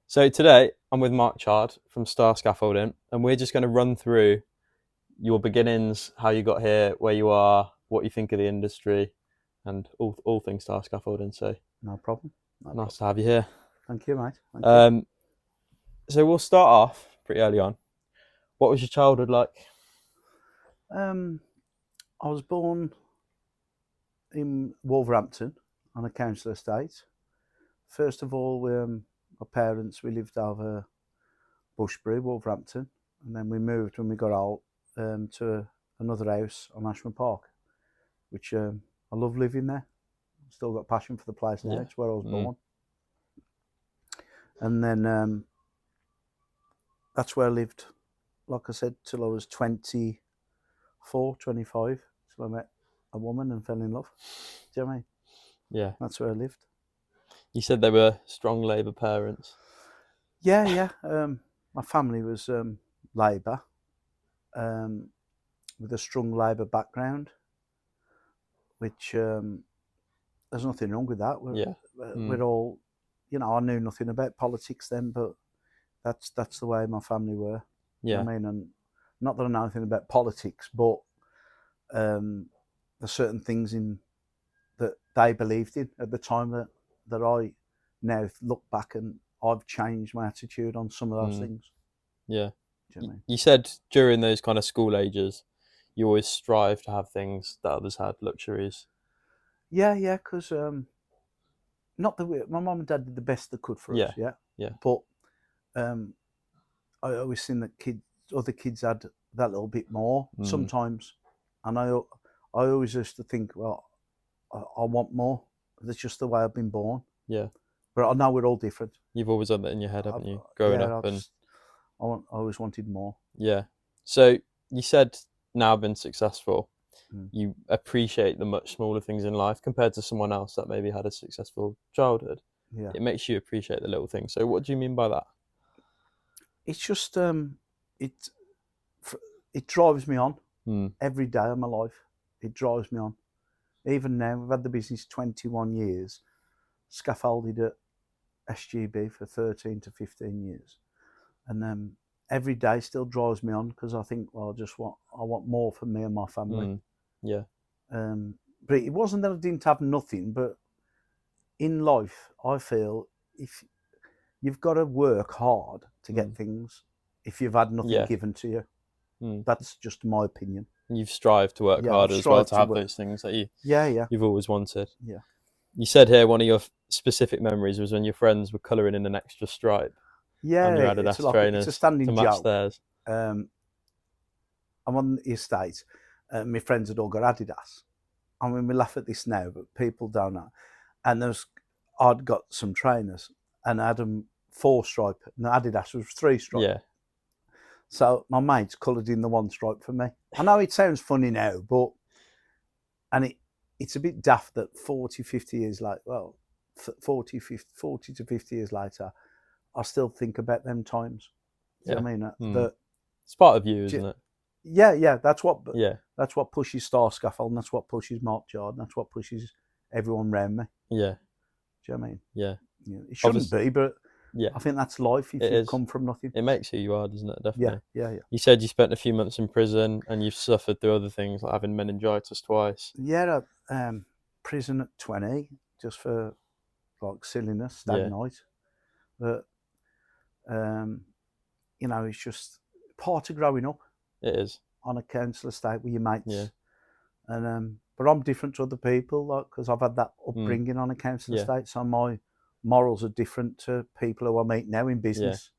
So today I'm with Mark Chard from Scaffolding, and we're just going to run through your beginnings, how you got here, where you are, what you think of the industry, and all things Scaffolding. So No problem. No nice problem. to have you here. Thank you, mate. Thank you. So we'll start off pretty early on. What was your childhood like? I was born in Wolverhampton on a council estate. First of all, my parents, we lived over Bushbury, Wolverhampton, and then we moved when we got out to another house on Ashman Park, which I love living there. Still got passion for the place now. Yeah. It's where I was born. And then that's where I lived, like I said, till I was 24, 25. So I met a woman and fell in love. Do you know what I mean? Yeah. That's where I lived. You said they were strong Labour parents. Yeah. My family was Labour, with a strong Labour background, which there's nothing wrong with that. We're all, I knew nothing about politics then, but that's the way my family were. Yeah. You know what I mean? And not that I know anything about politics, but there's certain things that they believed in at the time that I now look back and I've changed my attitude on some of those things. Yeah. Do you know what I mean? You said during those kind of school ages, you always strive to have things that others had, luxuries. Yeah, because not that my mum and dad did the best they could for us, yeah. But I always seen that other kids had that little bit more sometimes, and I always used to think, well, I want more. That's just the way I've been born. Yeah. But I know we're all different. You've always had that in your head, haven't you? Growing up, I always wanted more. Yeah. So you said now been successful. You appreciate the much smaller things in life compared to someone else that maybe had a successful childhood. Yeah. It makes you appreciate the little things. So what do you mean by that? It's just it drives me on every day of my life. It drives me on. Even now, we've had the business 21 years, scaffolded at SGB for 13 to 15 years, and every day still drives me on because I think, well, I want more for me and my family. Yeah. But it wasn't that I didn't have nothing, but in life, I feel if you've got to work hard to get things, if you've had nothing given to you, that's just my opinion. You've strived to work hard as well to have those things that you've always wanted. Yeah. You said here one of your specific memories was when your friends were colouring in an extra stripe. Yeah, on your Adidas trainers it's a standing to match joke. theirs. I'm on the estate. My friends had all got Adidas. I mean, we laugh at this now, but people don't know. And I'd got some trainers, and I had them 4-stripe, and the Adidas was 3-stripe. Yeah. So my mates coloured in the 1 stripe for me. I know it sounds funny now, but it's a bit daft that 40, 50 years later, well, 40 to 50 years later, I still think about them times. Do you know what I mean? It's part of you, isn't it? Yeah. That's what pushes Scaffolding. That's what pushes Mark Chard. That's what pushes everyone around me. Yeah. Do you know what I mean? Yeah. It shouldn't be, but yeah, I think that's life. If you come from nothing, it makes who you are, doesn't it? Definitely. Yeah. You said you spent a few months in prison and you've suffered through other things like having meningitis twice. Yeah, prison at 20 just for like silliness, stag night. But it's just part of growing up. It is. On a council estate with your mates. Yeah. And but I'm different to other people, like, because I've had that upbringing on a council estate, so my morals are different to people who I meet now in business.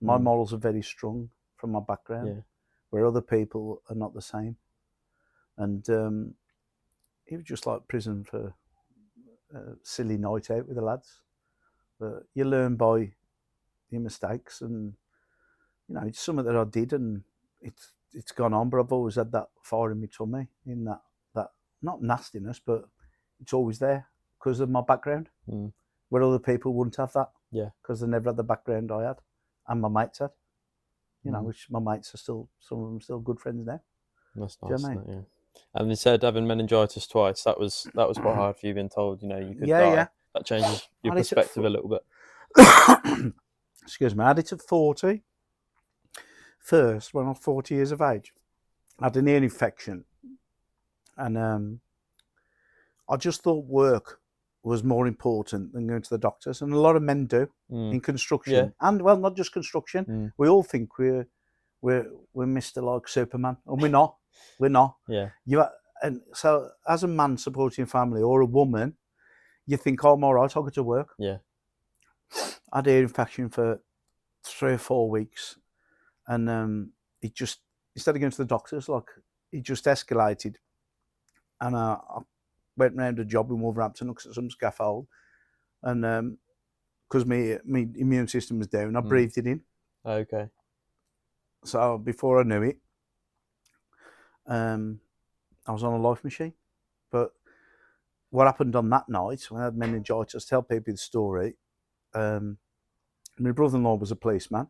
My morals are very strong from my background, where other people are not the same. And it was just like prison for a silly night out with the lads. But you learn by your mistakes, and it's something that I did, and it's gone on. But I've always had that fire in my tummy, in that not nastiness, but it's always there because of my background. Where other people wouldn't have that, because they never had the background I had, and my mates had. Which my mates are still, some of them still good friends now. That's nice, isn't it? Yeah. And they said having meningitis twice, that was quite hard for you, being told, you could die. That changes your perspective a little bit. excuse me, I had it at 40. First, when I was 40 years of age, I had an ear infection. And I just thought work was more important than going to the doctors. And a lot of men do in construction. Yeah. And, well, not just construction. We all think we're Mr. like Superman. And we're not. We're not. Yeah. And so as a man supporting family or a woman, you think, oh, I'm all right, I'll go to work. Yeah. I had ear infection for 3 or 4 weeks. And it just, instead of going to the doctors, like, it just escalated. And I went round a job in Wolverhampton, looked at some scaffold. And because my immune system was down, I breathed it in. Okay. So before I knew it, I was on a life machine. But what happened on that night, when I had meningitis, tell people the story. My brother-in-law was a policeman.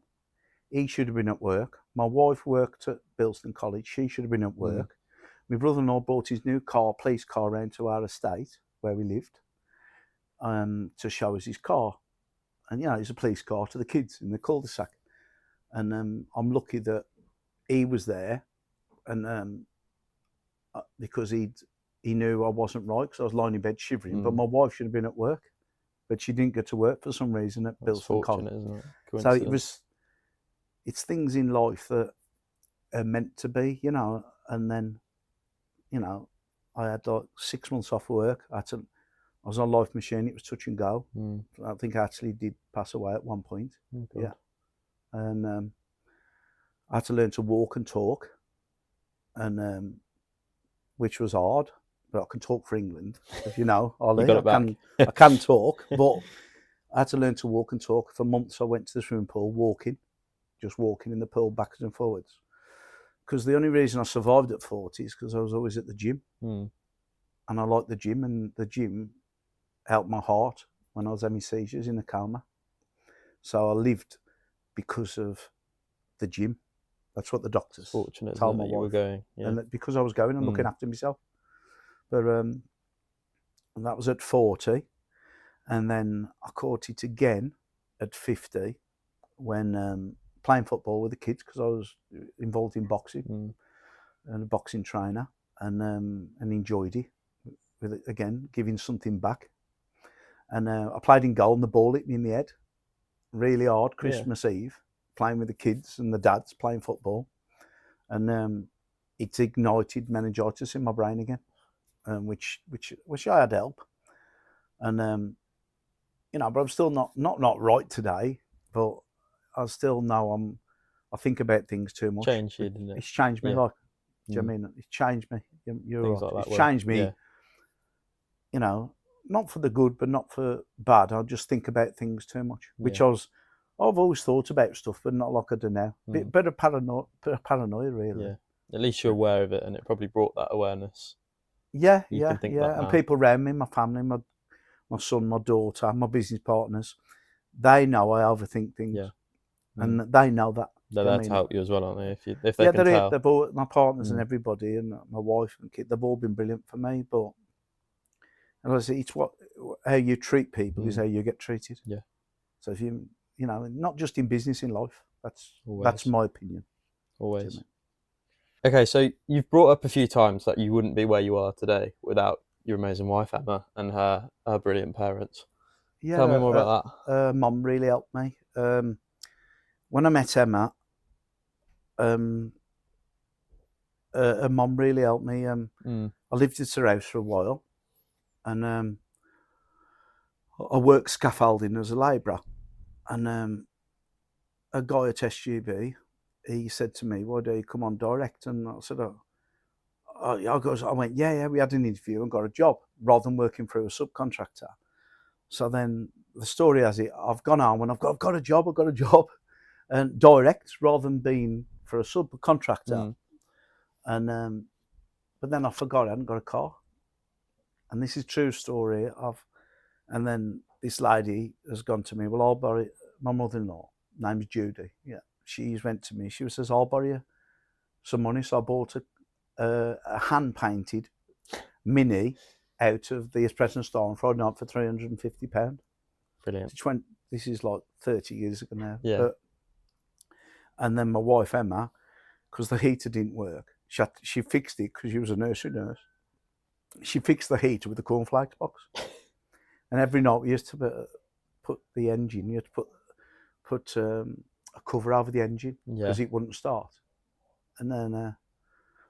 He should have been at work. My wife worked at Bilston College. She should have been at work. My brother-in-law brought his new car, police car, round to our estate where we lived to show us his car. And, you know, it's a police car to the kids in the cul-de-sac. And I'm lucky that he was there, and because he knew I wasn't right, because I was lying in bed shivering. But my wife should have been at work, but she didn't get to work for some reason at Bilston College. Isn't it? So it's things in life that are meant to be, you know. And then, you know, I had like 6 months off work. I was on a life machine. It was touch and go. I think I actually did pass away at one point. Yeah. And I had to learn to walk and talk, and which was hard. But I can talk for England, as you know, Ollie. I can talk, but I had to learn to walk and talk. For months I went to the swimming pool just walking in the pool backwards and forwards. Because the only reason I survived at 40 is because I was always at the gym. And I liked the gym, and the gym helped my heart when I was having seizures in a coma. So I lived because of the gym. That's what the doctors told my wife. You were going. Yeah. And because I was going and looking after myself. But and that was at 40. And then I caught it again at 50 when playing football with the kids, because I was involved in boxing and a boxing trainer, and enjoyed it, with it again, giving something back. And I played in goal and the ball hit me in the head really hard Christmas Eve, playing with the kids and the dads playing football. And it ignited meningitis in my brain again, which I had help. And you know, but I'm still not right today, but I still know I think about things too much. Changed you, didn't it? It's changed me, like, do you know what I mean? It's changed me. You're Things right. like that It's changed me, yeah. You know, not for the good, but not for bad. I just think about things too much, which I've always thought about stuff, but not like I do now. Bit of paranoia, really. Yeah. At least you're aware of it, and it probably brought that awareness. Yeah. And now. People around me, my family, my son, my daughter, my business partners, they know I overthink things. Yeah. And they know that. They're there to help you as well, aren't they? If they can tell. They've all, my partners and everybody, and my wife and kid, they've all been brilliant for me. But, and I say, it's how you treat people is how you get treated. Yeah. So if you know, not just in business, in life, that's my opinion. Always. Okay, so you've brought up a few times that you wouldn't be where you are today without your amazing wife Emma and her brilliant parents. Yeah, tell me more about that. Mum really helped me. When I met Emma, her mum really helped me. I lived at her house for a while, and I worked scaffolding as a labourer. And a guy at SGB, he said to me, "Why don't you come on direct?" And I said, I went, yeah, we had an interview and got a job, rather than working through a subcontractor. So then the story has it, I've gone on and I've got a job, and direct rather than being for a subcontractor. And but then I forgot I hadn't got a car. And this is a true story. And then this lady has gone to me, well, I'll borrow my mother-in-law, name's Judy. Yeah, she went to me. She says, I'll borrow you some money. So I bought a hand-painted Mini out of the Espresso Store on Friday night for £350. Brilliant. Which went This is like 30 years ago now. Yeah. And then my wife Emma, because the heater didn't work, she fixed it because she was a nursery nurse. She fixed the heater with the cornflakes box. And every night we used to put the engine, you had to put a cover over the engine because it wouldn't start. And then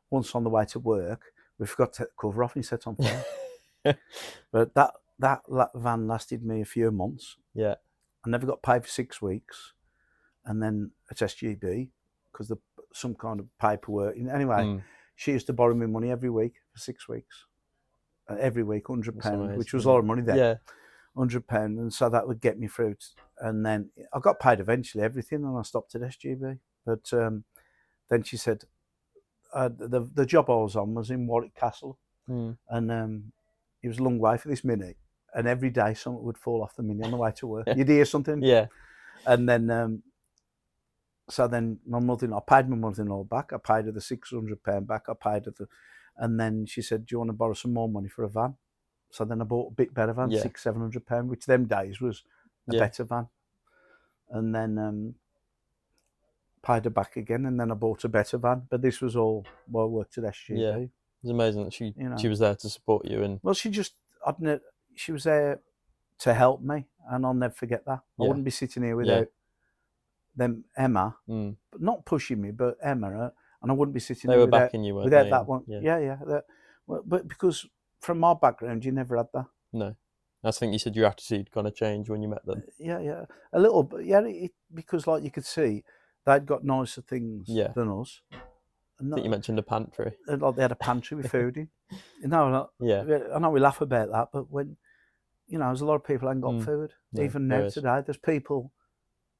once on the way to work, we forgot to take the cover off and it set on fire. But that van lasted me a few months. Yeah. I never got paid for 6 weeks. And then at SGB, because some kind of paperwork. Anyway, she used to borrow me money every week for 6 weeks. Every week, £100, which was a lot of money then. Yeah. £100, and so that would get me through. And then I got paid eventually everything, and I stopped at SGB. But then she said the job I was on was in Warwick Castle, and it was a long way for this Mini. And every day something would fall off the Mini on the way to work. You'd hear something, and then so then my mother-in-law, I paid my mother-in-law back. I paid her the £600 back. I paid her and then she said, "Do you want to borrow some more money for a van?" So then I bought a bit better van, £600-700, which them days was a better van. And then paid her back again, and then I bought a better van. But this was all while I worked at SGB. Yeah, it was amazing that she was there to support you. And well, she was there to help me, and I'll never forget that. I wouldn't be sitting here without them, Emma, but not pushing me, but Emma, and I wouldn't be sitting there without, backing you, without that one. Yeah. But because from my background, you never had that. No. I think you said your attitude kind of changed when you met them. Yeah. A little bit. Yeah, because like you could see, they'd got nicer things than us. I think you mentioned a pantry. Like they had a pantry with food in. I know we laugh about that, but when, there's a lot of people ain't got food. Even now today, there's people.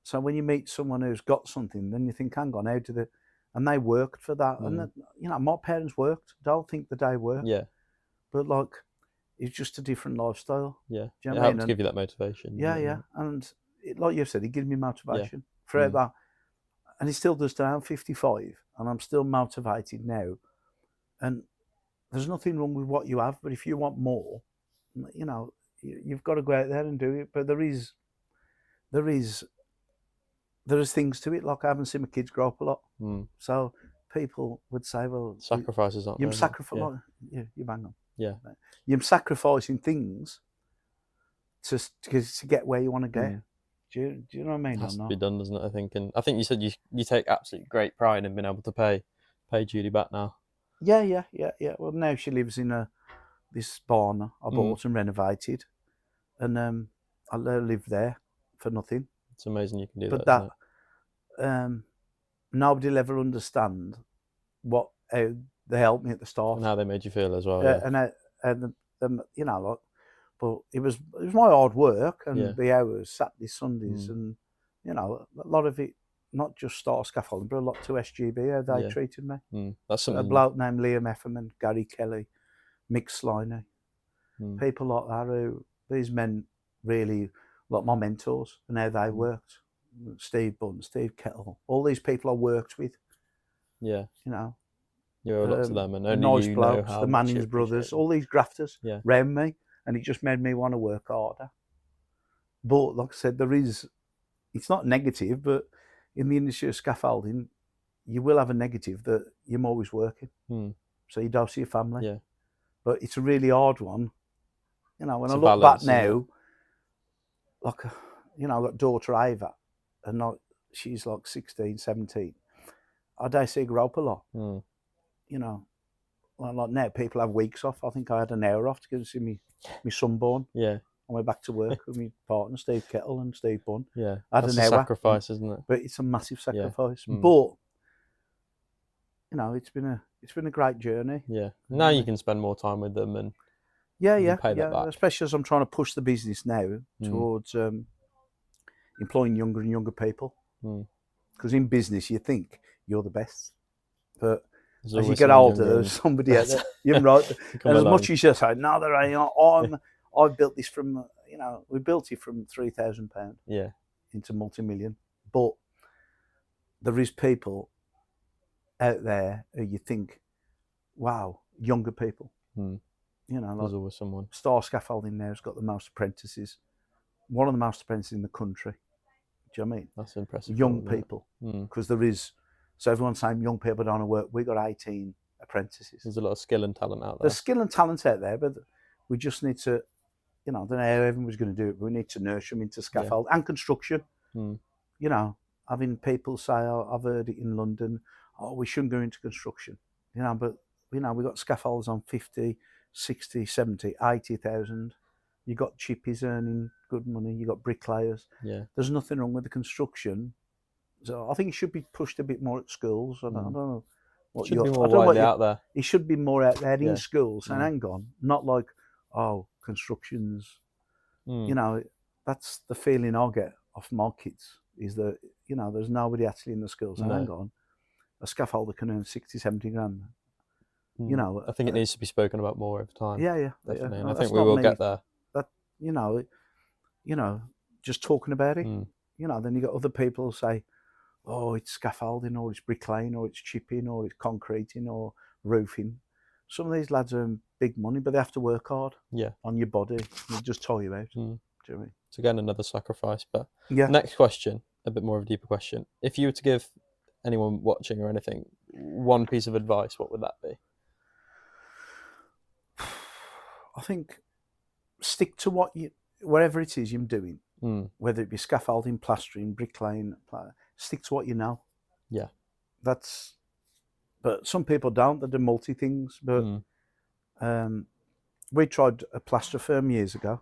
So when you meet someone who's got something, then you think, hang on, how do they? And they worked for that. And, my parents worked. Don't think that they worked. Yeah. But, like, it's just a different lifestyle. Yeah. Do you know it what I mean? helps give you that motivation. Yeah. And like you've said, it gives me motivation throughout that. And it still does today. I'm 55 and I'm still motivated now. And there's nothing wrong with what you have. But if you want more, you've got to go out there and do it. But there is things to it. Like I haven't seen my kids grow up a lot. So people would say, well, sacrifices aren't you're there? sacrificing. Yeah, you bang on. Yeah. You're sacrificing things to get where you want to get. Do you know what I mean? It has to be done, doesn't it? I think. And I think you said you take absolute great pride in being able to pay Judy back now. Yeah. Well, now she lives in this barn I bought and renovated, and I let her live there for nothing. It's amazing you can do but that. But nobody will ever understand how they helped me at the start and how they made you feel as well. But it was my hard work and the hours, Saturdays, Sundays, and a lot of it, not just Star Scaffolding, but a lot to SGB, how they treated me. That's something. A bloke named Liam Efferman, Gary Kelly, Mick Sliney, people like that, these men really, like my mentors and how they worked. Steve Bunn, Steve Kettle, all these people I worked with. Yeah. You owe a lot to them, and only nice you blokes, know how the Mannings brothers, all these grafters round me, and it just made me want to work harder. But like I said, it's not negative, but in the industry of scaffolding, you will have a negative that you're always working. So you don't see your family. Yeah. But it's a really hard one. When it's I look back now, like, I've got daughter Ava, and she's like 16, 17. I don't see her grow up a lot. Like now, people have weeks off. I think I had an hour off to go and see me son born. Yeah. I went back to work with my partner, Steve Kettle and Steve Bunn. Yeah. I had That's an a hour. sacrifice, isn't it? But it's a massive sacrifice. But it's been a great journey. Yeah. Now you can spend more time with them and pay that back. Especially as I'm trying to push the business now towards employing younger and younger people. Because in business, you think you're the best, but as you get older, there's somebody else. You're right. And as much as you say, no, there ain't. I built this from, we built it from £3,000 into multi-million. But there is people out there who you think, wow, younger people. There's always someone. Star Scaffolding now has got the most apprentices one of the most apprentices in the country. Do you know what I mean? That's impressive. Young people, because there is. So everyone's saying young people don't want to work. We got 18 apprentices. There's a lot of skill and talent out there. There's skill and talent out there, but we just need to, I don't know how everyone's going to do it, but we need to nurture them into scaffold and construction. Having people say, oh, I've heard it in London, oh, we shouldn't go into construction. But we've got scaffolders on 50, 60, 70, 80,000. You got chippies earning good money. You got bricklayers. Yeah. There's nothing wrong with the construction. So I think it should be pushed a bit more at schools. I don't know. It should be more widely out there. It should be more out there in schools. And hang on, not like, oh, construction's, that's the feeling I get off my kids, is that, there's nobody actually in the schools. And hang on, a scaffolder can earn 60, 70 grand. I think it needs to be spoken about more over time. Yeah. Definitely. And I think we will get there. That, just talking about it, then you got other people who say, oh, it's scaffolding, or it's bricklaying, or it's chipping, or it's concreting, or roofing. Some of these lads earn big money, but they have to work hard on your body. They just tire you out. Do you know what I mean? It's again another sacrifice. But next question, a bit more of a deeper question. If you were to give anyone watching or anything one piece of advice, what would that be? I think stick to whatever it is you're doing, whether it be scaffolding, plastering, bricklaying, stick to what you know. Yeah. But some people don't, they do multi things. But we tried a plaster firm years ago.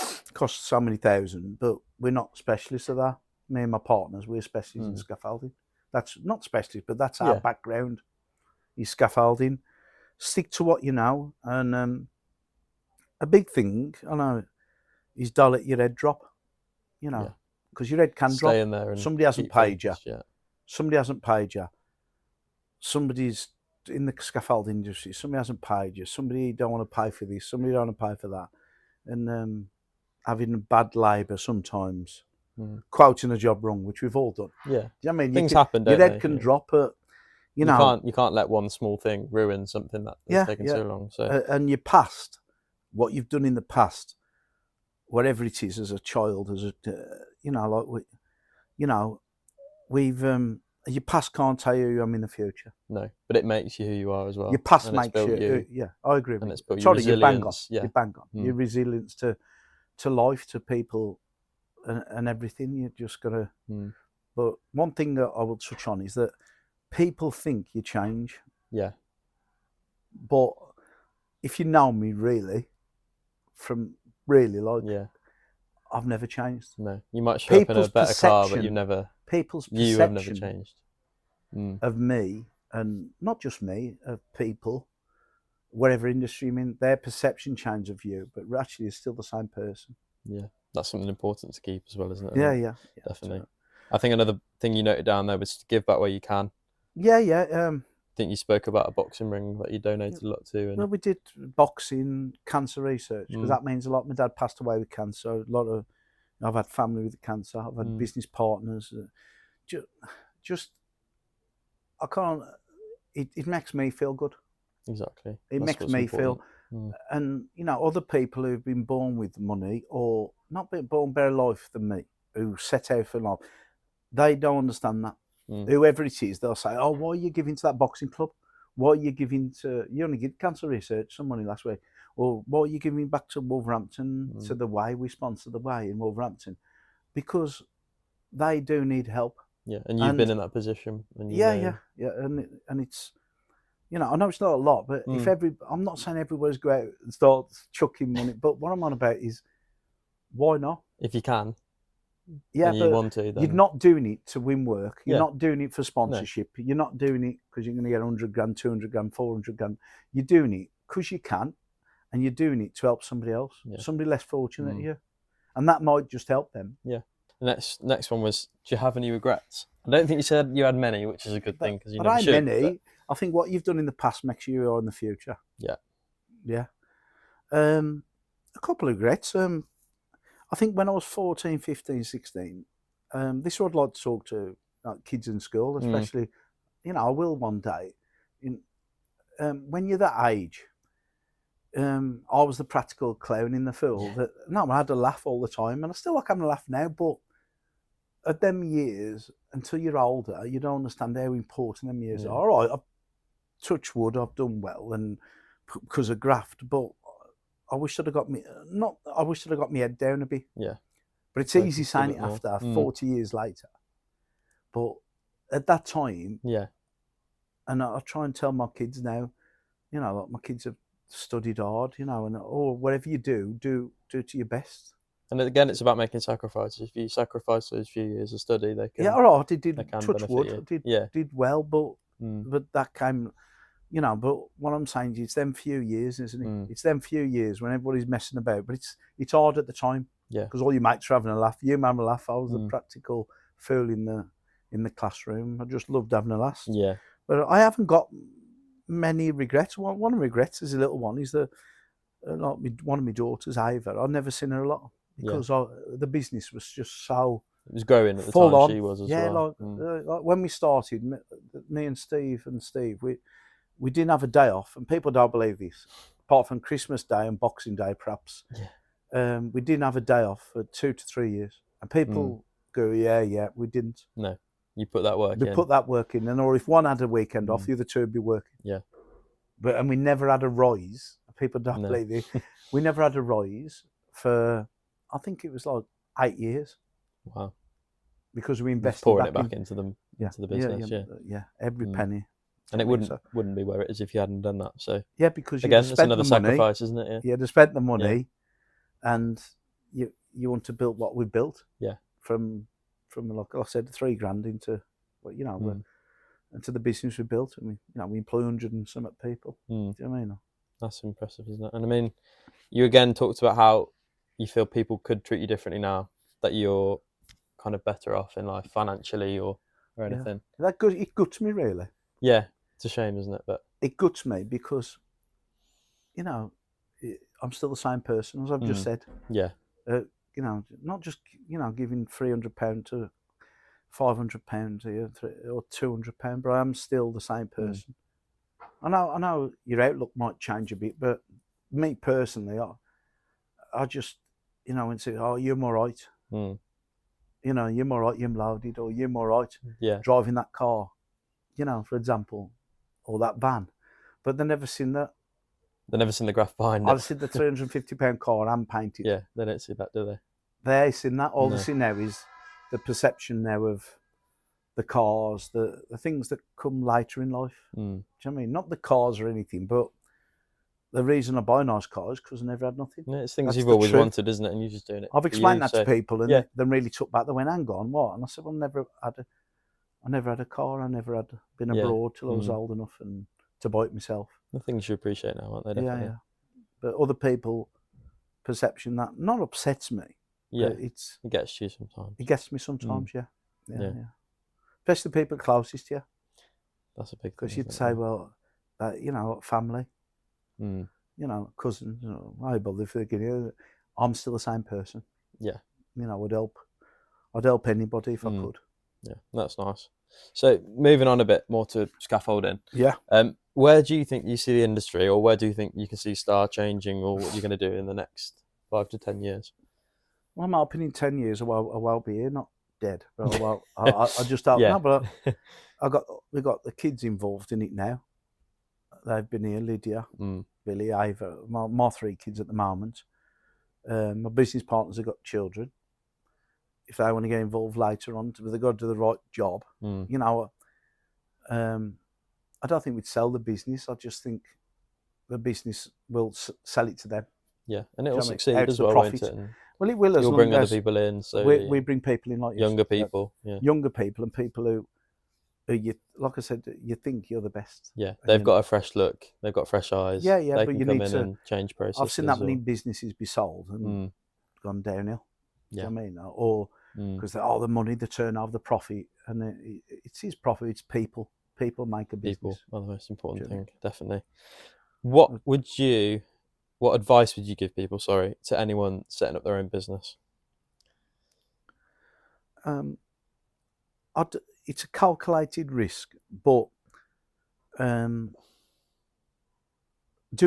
It cost so many thousand, but we're not specialists of that. Me and my partners, we're specialists in scaffolding. That's not specialists, but that's our background, is scaffolding. Stick to what you know. And a big thing, I know, is don't let your head drop, because your head can drop. Stay in there and somebody hasn't paid you. Yeah. Somebody hasn't paid you. Somebody's in the scaffolding industry. Somebody hasn't paid you. Somebody don't want to pay for this. Somebody don't want to pay for that. And having bad labour sometimes, quoting a job wrong, which we've all done. Yeah. Do you know what I mean? Things happen, don't your head can drop at, you can't let one small thing ruin something that's taken so long. So and your past, what you've done in the past, whatever it is, as a child, we've your past can't tell you who I'm in the future. No, but it makes you who you are as well. Your past makes you. Yeah, I agree. And with it's built your resilience. You bang on. Your resilience to life, to people, and everything. You just gotta. But one thing that I will touch on is that people think you change. Yeah. But if you know me really, I've never changed. No, you might show up in a better car, but people's perception you have never changed. Of me, and not just me, of people, whatever industry you're in, their perception change of you, but actually is still the same person. Yeah, that's something important to keep as well, isn't it? Yeah, definitely. I think another thing you noted down there was to give back where you can. Yeah. I think you spoke about a boxing ring that you donated a lot to. Well, we did boxing, cancer research, because that means a lot. My dad passed away with cancer. I've had family with cancer. I've had business partners. I can't. It makes me feel good. Exactly. It makes me feel, and other people who've been born with money or not been born better life than me, who set out for life, they don't understand that. Whoever it is, they'll say, "Oh, why are you giving to that boxing club? Why are you giving to? You only give cancer research some money last week. Or why are you giving back to Wolverhampton to the Way? We sponsor the Way in Wolverhampton, because they do need help." Yeah, and you've been in that position. And and it's, I know it's not a lot, but I'm not saying everybody's go out and start chucking money, but what I'm on about is, why not? If you can. Yeah, and you want to, then... you're not doing it to win work. You're not doing it for sponsorship. No. You're not doing it because you're going to get 100 grand, 200 grand, 400 grand. You're doing it because you can, and you're doing it to help somebody else, somebody less fortunate than you, and that might just help them. Yeah. The next one was, do you have any regrets? I don't think you said you had many, which is a good thing, because you never should. Many. I think what you've done in the past makes you who you are in the future. Yeah. Yeah. A couple of regrets. I think when I was 14, 15, 16, this is what I'd like to talk to kids in school, especially, I will one day. When you're that age, I was the practical clown in the field. No, I had a laugh all the time, and I still like having a laugh now. But at them years, until you're older, you don't understand how important them years are. All right, I've touched wood, I've done well, and because of graft, but I wish I'd have got me I wish I'd have got my head down a bit. Yeah. But it's easy saying it after 40 years later. But at that time, and I try and tell my kids now, you know, like my kids have studied hard, you know, and whatever you do to your best. And again, it's about making sacrifices. If you sacrifice those few years of study, they can. Yeah, all right, I did touch wood. You. I did well, but that came, you know. But what I'm saying is, it's them few years, isn't it? It's them few years when everybody's messing about. But it's hard at the time. Yeah. Because all your mates are having a laugh. You having a laugh. I was the practical fool in the classroom. I just loved having a laugh. Yeah. But I haven't got many regrets. One of my regrets is a little one. Is that like one of my daughters, Ava. I've never seen her a lot because the business was just so. It was growing at the full time. On. She was as well. Like when we started, me and Steve, we didn't have a day off, and people don't believe this. Apart from Christmas Day and Boxing Day, perhaps. Yeah. We didn't have a day off for 2 to 3 years, and people go, yeah, we didn't. No, you put that work in. We put that work in, and or if one had a weekend off, the other two would be working. Yeah. And we never had a rise. People don't believe it. We never had a rise for, I think it was like 8 years. Wow. Because we invested pouring it back into the business. Yeah, every penny. And it wouldn't be where it is if you hadn't done that. So yeah, because you again, spent it's another the money, sacrifice, isn't it? Yeah, they spent the money, and you want to build what we built. Yeah. From like I said, $3,000 into, well, you know, into the business we built, and we employ 100 and some people. Do you know what I mean? That's impressive, isn't it? And I mean, you again talked about how you feel people could treat you differently now that you're kind of better off in life financially or anything. Yeah. It guts me really. Yeah, it's a shame, isn't it? But it guts me because, you know, I'm still the same person as I've just said. Yeah. You know, not just giving £300 to £500 or £200, but I am still the same person. I know your outlook might change a bit, but me personally, I just, you know, and say, oh, you're more right. You know, you're more right, you're loaded, or you're more right driving that car, you know, for example, or that van. But they've never seen that. They've never seen the graph behind it. I've seen the £350 car and painted. Yeah, they don't see that, do they? They ain't seen that. All they see now is the perception now of the cars, the things that come later in life. Do you know what I mean? Not the cars or anything, but the reason I buy nice cars because I never had nothing. Yeah, it's things you've always wanted, isn't it? And you're just doing it. I've explained that to people, and they really took back. They went, "Hang on, what?" And I said, "Well, I never had a car. I never had been abroad till I was old enough and to buy it myself." The things you appreciate now, aren't they? Definitely. Yeah. But other people perception that not upsets me. Yeah, it gets you sometimes. It gets me sometimes. Yeah. Especially the people closest to you. That's a big thing. Because you'd say, well, you know, family, you know, cousins, you know, I bother if they're getting it. I'm still the same person. Yeah. You know, I'd help anybody if I could. Yeah, that's nice. So moving on a bit more to scaffolding. Yeah. Where do you think you see the industry, or where do you think you can see Star changing, or what you're going to do in the next 5 to 10 years? Well, I'm hoping in 10 years I will be here, not dead. But I just don't know. But we've got the kids involved in it now. They've been here, Lydia, Billy, Ava, my 3 kids at the moment. My business partners have got children. If they want to get involved later on, they've got to do the right job. You know, I don't think we'd sell the business. I just think the business will sell it to them. Yeah, and it'll succeed as well, won't it? Well, it will. You'll bring other people in. So we bring people in like younger people. Yeah. Younger people and people who you, like I said, you think you're the best. Yeah, they've got a fresh look. They've got fresh eyes. Yeah, they but can you come need in to and change processes. I've seen that many businesses be sold and gone downhill. Yeah, I mean, or because the money, the turnover, the profit, and it's his profit. It's people. People make a business. People are the most important thing, definitely. What advice would you give people? Sorry, to anyone setting up their own business. It's a calculated risk, but do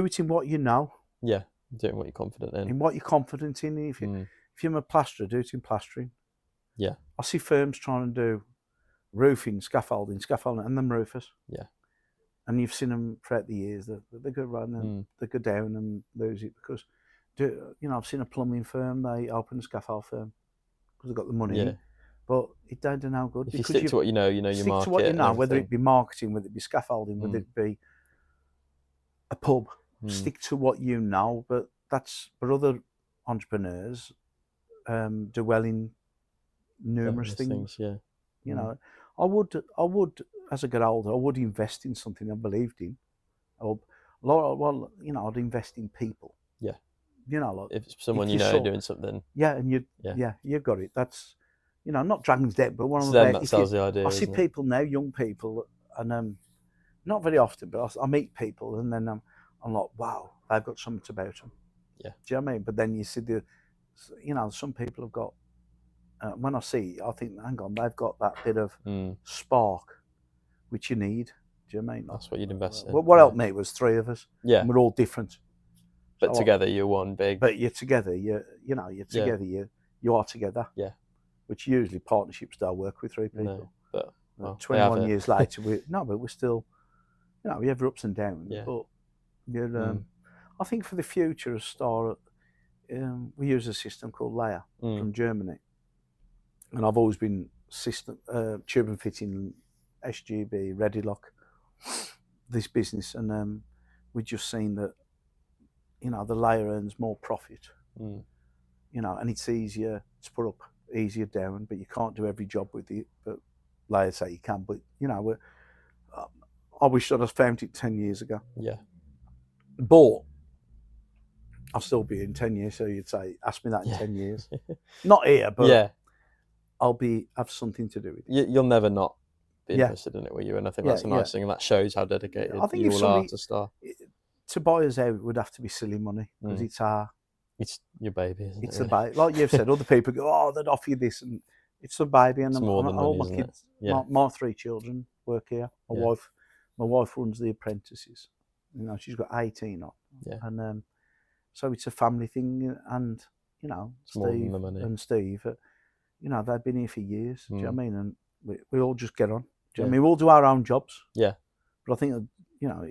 it in what you know. Yeah, doing what you're confident in. In what you're confident in. If you're a plasterer, do it in plastering. Yeah. I see firms trying to do roofing, scaffolding, and them roofers. Yeah. And you've seen them throughout the years that they go run and they go down and lose it because, I've seen a plumbing firm, they open a scaffold firm because they've got the money. Yeah. But it don't do no good. If you stick to what you know your stick market. To what you know, whether everything. it be marketing, whether it be scaffolding, whether it be a pub. Stick to what you know. But other entrepreneurs do well in numerous things. Yeah. You know, I would as I get older, I would invest in something I believed in. I'd invest in people. Yeah. Like if someone doing something. Yeah, and you've got it. That's not Dragon's Den, but one of them that sells the idea. I see people now, young people, and not very often, but I meet people, and then I'm like, wow, they've got something about them. Yeah. Do you know what I mean? But then you see some people have got. When I see, I think, hang on, they've got that bit of spark, which you need. Do you know what I mean? That's what you'd invest in. What helped me was 3 of us. Yeah. And we're all different. But so together you're one big. But you're together. You're together. You are together. Yeah. Which usually partnerships don't work with 3 people. No, but 21 years later, but we're still, we have our ups and downs. Yeah. But I think for the future of Star, we use a system called Layer from Germany. And I've always been tube and fitting, SGB, Readylock, this business, and we've just seen that, the Layer earns more profit, and it's easier to put up, easier down, but you can't do every job with it. But Layer say you can, but I wish I'd have found it 10 years ago. Yeah. But I'll still be in 10 years, so you'd say, ask me that in 10 years. Not here, but yeah. I'll have something to do with it. You'll never not be interested in it, will you? And I think that's a nice thing, and that shows how dedicated you all are to Star. To buy us out, it would have to be silly money because it's your baby, isn't it? It's the baby. Like you've said, other people go, oh, they'd offer you this, and it's the baby. And it's more than money, all my kids, my 3 children work here. My wife runs the apprentices. She's got 18 on. Yeah. And so it's a family thing, and Steve, they've been here for years. Do you know what I mean? And we all just get on. Do you know what I mean? We all do our own jobs. Yeah. But I think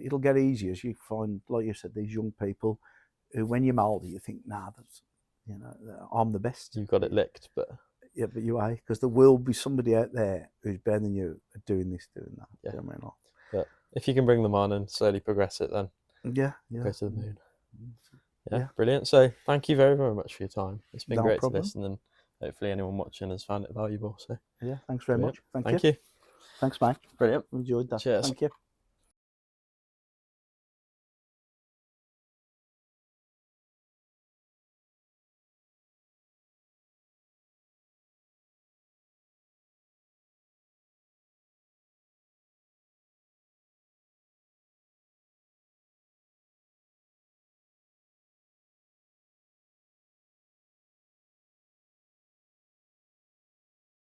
it'll get easier as you find, like you said, these young people who, when you're older, you think, nah, that's I'm the best. You've got it licked, but but you are, because there will be somebody out there who's better than you at doing this, doing that. Yeah. Do you know what I mean? But if you can bring them on and slowly progress it, then go to the moon. Yeah, brilliant. So thank you very, very much for your time. It's been great to listen, and hopefully anyone watching has found it valuable. So thanks very much. Thank you. you. Thanks, mate. Brilliant. Enjoyed that. Cheers. Thank you.